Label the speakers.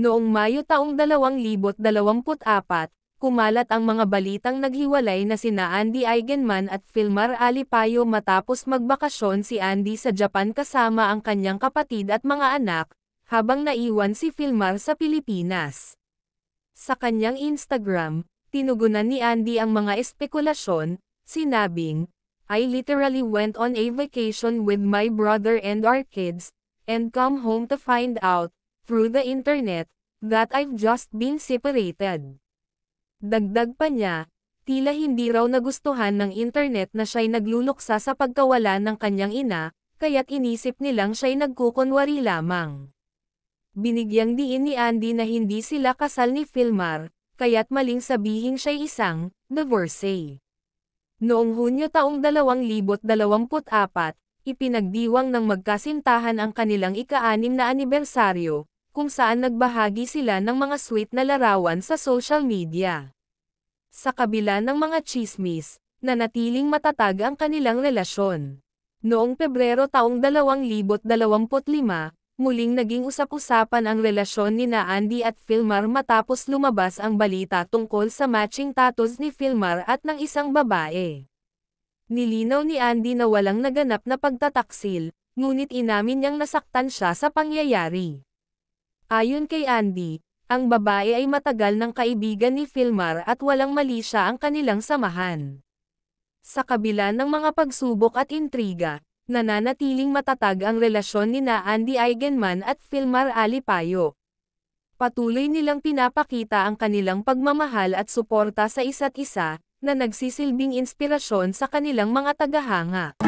Speaker 1: Noong Mayo taong 2024, kumalat ang mga balitang naghiwalay na sina Andy Eigenman at Filmar Alipayo matapos magbakasyon si Andy sa Japan kasama ang kanyang kapatid at mga anak, habang naiwan si Filmar sa Pilipinas. Sa kanyang Instagram, tinugunan ni Andy ang mga espekulasyon, sinabing, "I literally went on a vacation with my brother and our kids, and come home to find out, through the internet, that I've just been separated." Dagdag pa niya, tila hindi raw nagustuhan ng internet na siya'y nagluluksa sa pagkawala ng kanyang ina, kaya't inisip nilang siya'y nagkukunwari lamang. Binigyang diin ni Andy na hindi sila kasal ni Filmar, kaya't maling sabihing siya'y isang divorcee. Noong Hunyo taong 2024, ipinagdiwang ng magkasintahan ang kanilang ika-6 na anibersaryo, kung saan nagbahagi sila ng mga sweet na larawan sa social media. Sa kabila ng mga tsismis, nanatiling matatag ang kanilang relasyon. Noong Pebrero taong 2025, muling naging usap-usapan ang relasyon nina Andy at Filmar matapos lumabas ang balita tungkol sa matching tattoos ni Filmar at ng isang babae. Nilinaw ni Andy na walang naganap na pagtataksil, ngunit inamin niyang nasaktan siya sa pangyayari. Ayon kay Andy, ang babae ay matagal ng kaibigan ni Filmar at walang mali siya ang kanilang samahan. Sa kabila ng mga pagsubok at intriga, nananatiling matatag ang relasyon nina Andy Eigenman at Filmar Alipayo. Patuloy nilang pinapakita ang kanilang pagmamahal at suporta sa isa't isa, na nagsisilbing inspirasyon sa kanilang mga tagahanga.